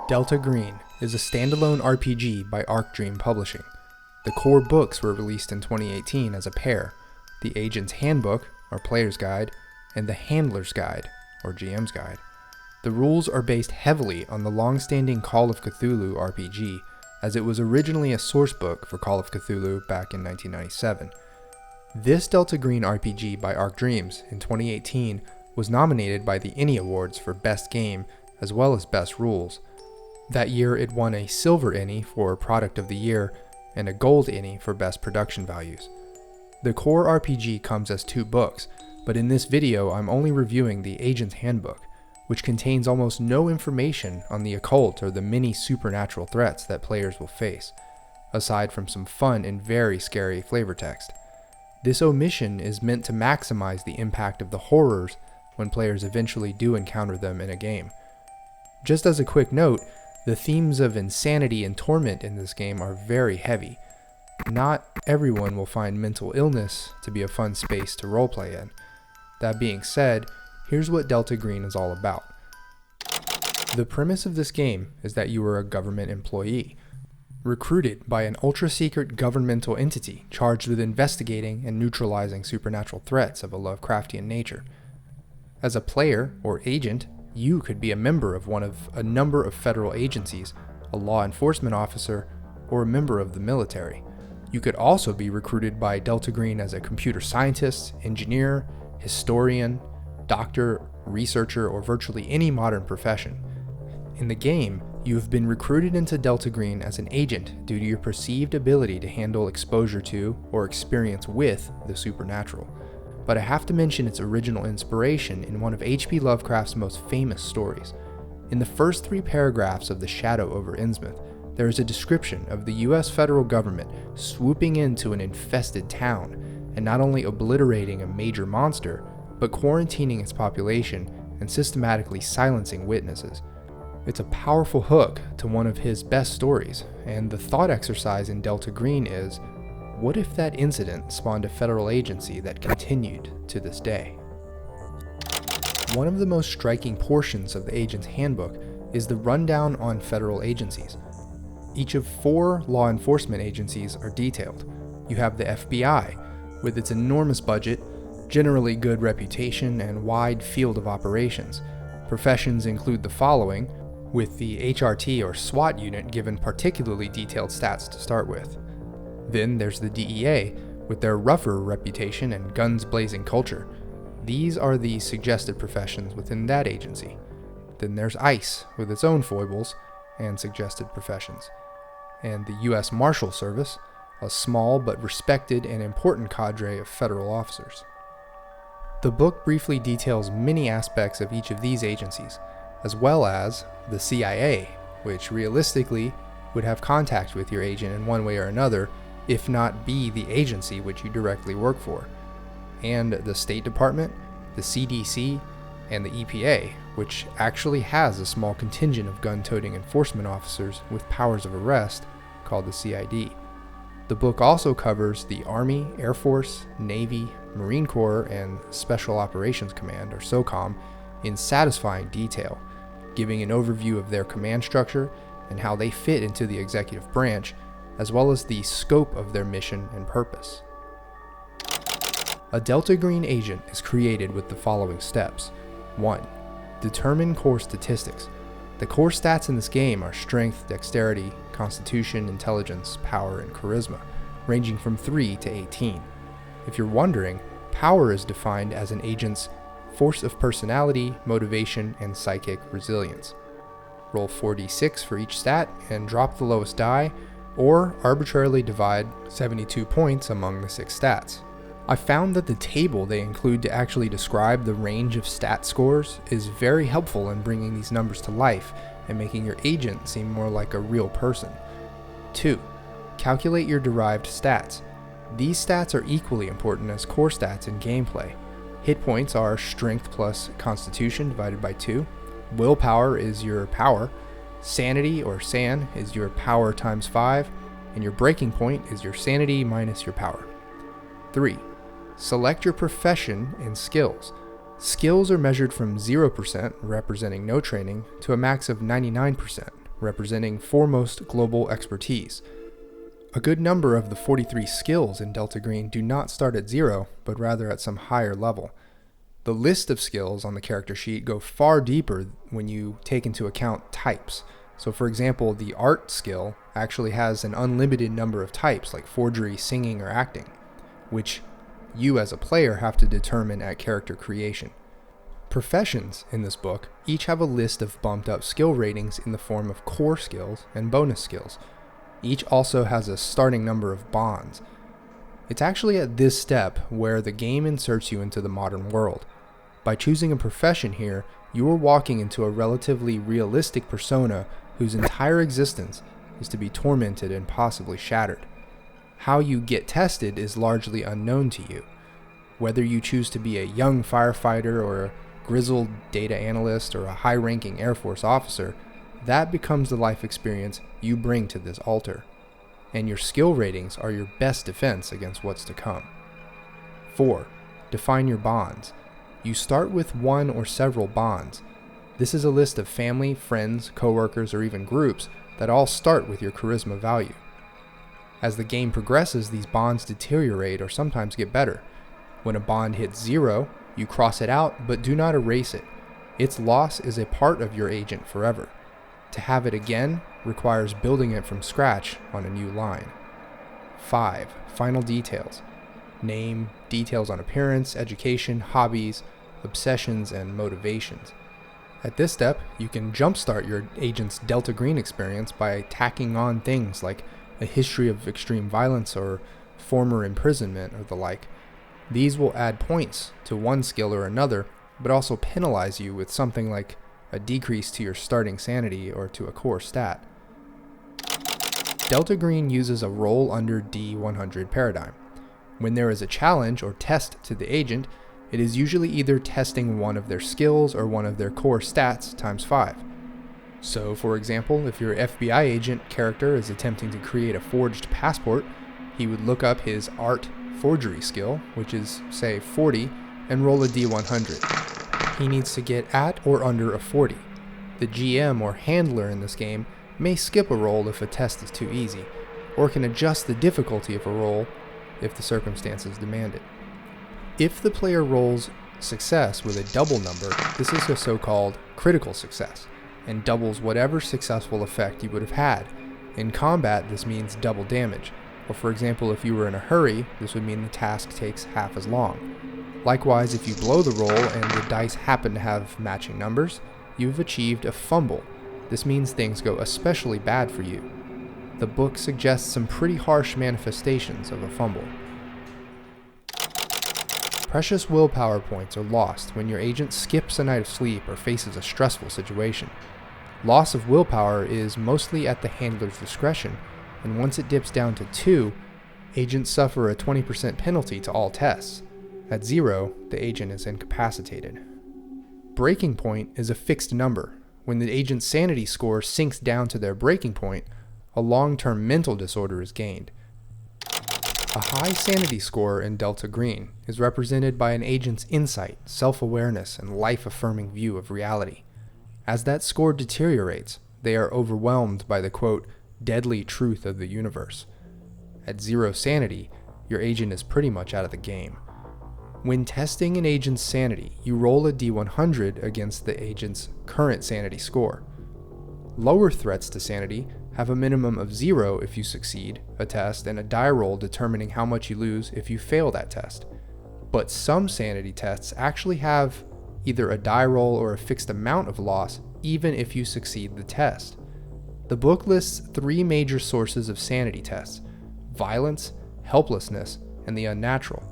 Delta Green is a standalone RPG by Arc Dream Publishing. The core books were released in 2018 as a pair, the Agent's Handbook, or Player's Guide, and the Handler's Guide, or GM's Guide. The rules are based heavily on the long-standing Call of Cthulhu RPG, as it was originally a source book for Call of Cthulhu back in 1997. This Delta Green RPG by Arc Dreams in 2018 was nominated by the ENnie Awards for Best Game as well as Best Rules. That year it won a Silver ENnie for Product of the Year and a Gold ENnie for Best Production Values. The core RPG comes as 2 books, but in this video I'm only reviewing the Agent's Handbook, which contains almost no information on the occult or the many supernatural threats that players will face, aside from some fun and very scary flavor text. This omission is meant to maximize the impact of the horrors when players eventually do encounter them in a game. Just as a quick note, the themes of insanity and torment in this game are very heavy. Not everyone will find mental illness to be a fun space to roleplay in. That being said, here's what Delta Green is all about. The premise of this game is that you are a government employee, recruited by an ultra-secret governmental entity charged with investigating and neutralizing supernatural threats of a Lovecraftian nature. As a player or agent, you could be a member of one of a number of federal agencies, a law enforcement officer, or a member of the military. You could also be recruited by Delta Green as a computer scientist, engineer, historian, doctor, researcher, or virtually any modern profession. In the game, you have been recruited into Delta Green as an agent due to your perceived ability to handle exposure to or experience with the supernatural. But I have to mention its original inspiration in one of H.P. Lovecraft's most famous stories. In the first 3 paragraphs of The Shadow over Innsmouth, there is a description of the US federal government swooping into an infested town and not only obliterating a major monster, but quarantining its population and systematically silencing witnesses. It's a powerful hook to one of his best stories, and the thought exercise in Delta Green is, what if that incident spawned a federal agency that continued to this day? One of the most striking portions of the Agent's Handbook is the rundown on federal agencies. Each of 4 law enforcement agencies are detailed. You have the FBI, with its enormous budget, generally good reputation, and wide field of operations. Professions include the following, with the HRT or SWAT unit given particularly detailed stats to start with. Then there's the DEA, with their rougher reputation and guns-blazing culture. These are the suggested professions within that agency. Then there's ICE, with its own foibles and suggested professions. And the U.S. Marshal Service, a small but respected and important cadre of federal officers. The book briefly details many aspects of each of these agencies, as well as the CIA, which realistically would have contact with your agent in one way or another, if not be the agency which you directly work for, and the State Department, the CDC, and the EPA, which actually has a small contingent of gun-toting enforcement officers with powers of arrest called the CID. The book also covers the Army, Air Force, Navy, Marine Corps, and Special Operations Command, or SOCOM, in satisfying detail, giving an overview of their command structure and how they fit into the executive branch, as well as the scope of their mission and purpose. A Delta Green agent is created with the following steps. 1. Determine core statistics. The core stats in this game are strength, dexterity, constitution, intelligence, power, and charisma, ranging from 3 to 18. If you're wondering, power is defined as an agent's force of personality, motivation, and psychic resilience. Roll 4d6 for each stat and drop the lowest die, or arbitrarily divide 72 points among the 6 stats. I found that the table they include to actually describe the range of stat scores is very helpful in bringing these numbers to life and making your agent seem more like a real person. 2. Calculate your derived stats. These stats are equally important as core stats in gameplay. Hit points are strength plus constitution divided by 2. Willpower is your power. Sanity, or San, is your power times 5, and your breaking point is your sanity minus your power. 3. Select your profession and skills. Skills are measured from 0%, representing no training, to a max of 99%, representing foremost global expertise. A good number of the 43 skills in Delta Green do not start at 0, but rather at some higher level. The list of skills on the character sheet go far deeper when you take into account types. So for example, the art skill actually has an unlimited number of types like forgery, singing, or acting, which you as a player have to determine at character creation. Professions in this book each have a list of bumped up skill ratings in the form of core skills and bonus skills. Each also has a starting number of bonds. It's actually at this step where the game inserts you into the modern world. By choosing a profession here, you are walking into a relatively realistic persona whose entire existence is to be tormented and possibly shattered. How you get tested is largely unknown to you. Whether you choose to be a young firefighter or a grizzled data analyst or a high-ranking Air Force officer, that becomes the life experience you bring to this altar, and your skill ratings are your best defense against what's to come. 4. Define your bonds. You start with one or several bonds. This is a list of family, friends, coworkers, or even groups that all start with your charisma value. As the game progresses, these bonds deteriorate or sometimes get better. When a bond hits 0, you cross it out, but do not erase it. Its loss is a part of your agent forever. To have it again requires building it from scratch on a new line. 5. Final details. Name, details on appearance, education, hobbies, obsessions, and motivations. At this step, you can jumpstart your agent's Delta Green experience by tacking on things like a history of extreme violence or former imprisonment or the like. These will add points to one skill or another, but also penalize you with something like a decrease to your starting sanity or to a core stat. Delta Green uses a roll under D100 paradigm. When there is a challenge or test to the agent, it is usually either testing one of their skills or one of their core stats times 5. So, for example, if your FBI agent character is attempting to create a forged passport, he would look up his art forgery skill, which is, say, 40, and roll a D100. He needs to get at or under a 40. The GM or handler in this game may skip a roll if a test is too easy, or can adjust the difficulty of a roll if the circumstances demand it. If the player rolls success with a double number, this is a so-called critical success, and doubles whatever successful effect you would have had. In combat, this means double damage, or for example, if you were in a hurry, this would mean the task takes half as long. Likewise, if you blow the roll and the dice happen to have matching numbers, you've achieved a fumble. This means things go especially bad for you. The book suggests some pretty harsh manifestations of a fumble. Precious willpower points are lost when your agent skips a night of sleep or faces a stressful situation. Loss of willpower is mostly at the handler's discretion, and once it dips down to 2, agents suffer a 20% penalty to all tests. At 0, the agent is incapacitated. Breaking point is a fixed number. When the agent's sanity score sinks down to their breaking point, a long-term mental disorder is gained. A high sanity score in Delta Green is represented by an agent's insight, self-awareness, and life-affirming view of reality. As that score deteriorates, they are overwhelmed by the, quote, deadly truth of the universe. At 0 sanity, your agent is pretty much out of the game. When testing an agent's sanity, you roll a D100 against the agent's current sanity score. Lower threats to sanity have a minimum of 0 if you succeed a test and a die roll determining how much you lose if you fail that test. But some sanity tests actually have either a die roll or a fixed amount of loss even if you succeed the test. The book lists 3 major sources of sanity tests: violence, helplessness, and the unnatural.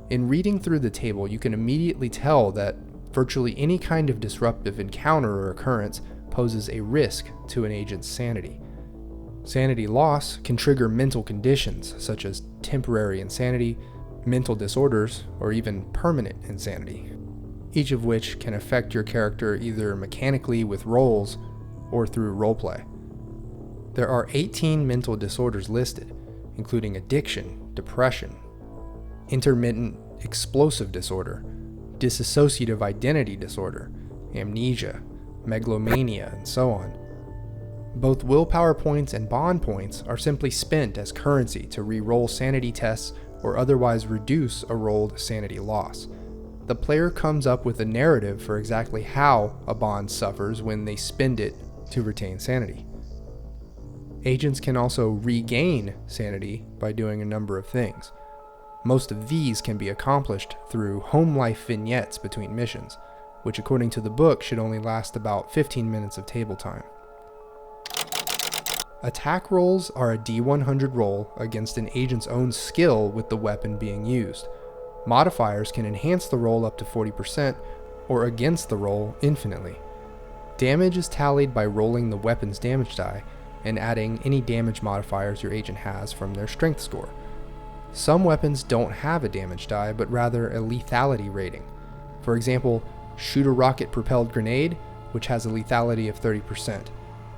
In reading through the table, you can immediately tell that virtually any kind of disruptive encounter or occurrence poses a risk to an agent's sanity. Sanity loss can trigger mental conditions such as temporary insanity, mental disorders, or even permanent insanity, each of which can affect your character either mechanically with rolls or through roleplay. There are 18 mental disorders listed, including addiction, depression, intermittent explosive disorder, dissociative identity disorder, amnesia, megalomania, and so on. Both willpower points and bond points are simply spent as currency to re-roll sanity tests or otherwise reduce a rolled sanity loss. The player comes up with a narrative for exactly how a bond suffers when they spend it to retain sanity. Agents can also regain sanity by doing a number of things. Most of these can be accomplished through home life vignettes between missions, which according to the book should only last about 15 minutes of table time. Attack rolls are a D100 roll against an agent's own skill with the weapon being used. Modifiers can enhance the roll up to 40% or against the roll infinitely. Damage is tallied by rolling the weapon's damage die and adding any damage modifiers your agent has from their strength score. Some weapons don't have a damage die, but rather a lethality rating. For example, shoot a rocket-propelled grenade, which has a lethality of 30%.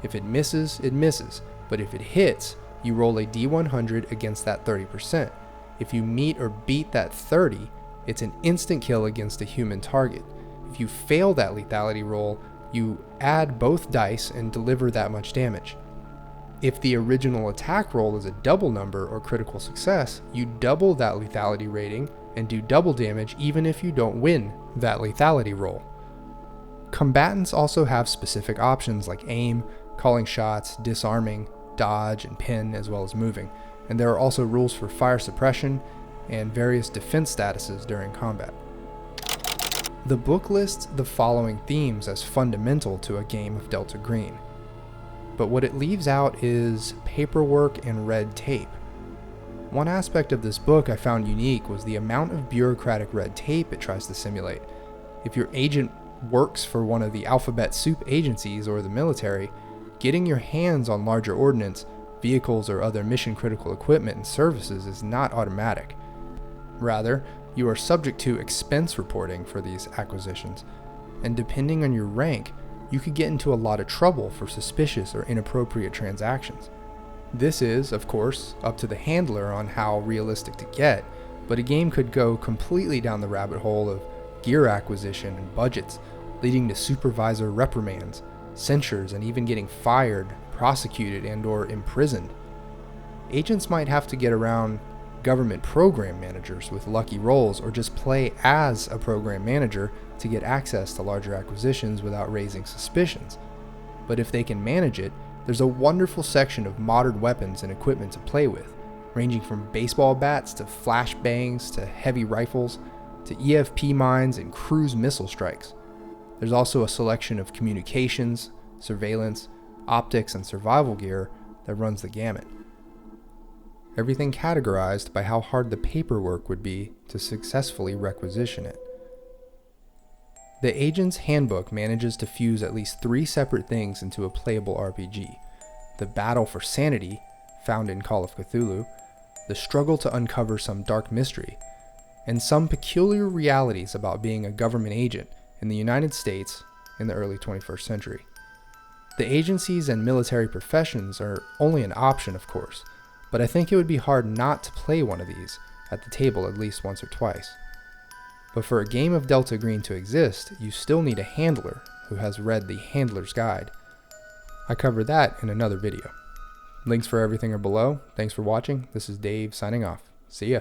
If it misses, it misses, but if it hits, you roll a D100 against that 30%. If you meet or beat that 30, it's an instant kill against a human target. If you fail that lethality roll, you add both dice and deliver that much damage. If the original attack roll is a double number or critical success, you double that lethality rating and do double damage even if you don't win that lethality roll. Combatants also have specific options like aim, calling shots, disarming, dodge, and pin, as well as moving, and there are also rules for fire suppression and various defense statuses during combat. The book lists the following themes as fundamental to a game of Delta Green, but what it leaves out is paperwork and red tape. One aspect of this book I found unique was the amount of bureaucratic red tape it tries to simulate. If your agent works for one of the alphabet soup agencies or the military, getting your hands on larger ordnance, vehicles, or other mission-critical equipment and services is not automatic. Rather, you are subject to expense reporting for these acquisitions, and depending on your rank, you could get into a lot of trouble for suspicious or inappropriate transactions. This is, of course, up to the handler on how realistic to get, but a game could go completely down the rabbit hole of gear acquisition and budgets, leading to supervisor reprimands, censures, and even getting fired, prosecuted, and/or imprisoned. Agents might have to get around government program managers with lucky rolls, or just play as a program manager to get access to larger acquisitions without raising suspicions. But if they can manage it, there's a wonderful section of modern weapons and equipment to play with, ranging from baseball bats to flashbangs to heavy rifles to EFP mines and cruise missile strikes. There's also a selection of communications, surveillance, optics, and survival gear that runs the gamut. Everything categorized by how hard the paperwork would be to successfully requisition it. The Agent's Handbook manages to fuse at least 3 separate things into a playable RPG: the battle for sanity, found in Call of Cthulhu, the struggle to uncover some dark mystery, and some peculiar realities about being a government agent in the United States in the early 21st century. The agencies and military professions are only an option, of course, but I think it would be hard not to play one of these at the table at least once or twice. But for a game of Delta Green to exist, you still need a handler who has read the Handler's Guide. I covered that in another video. Links for everything are below. Thanks for watching. This is Dave signing off. See ya.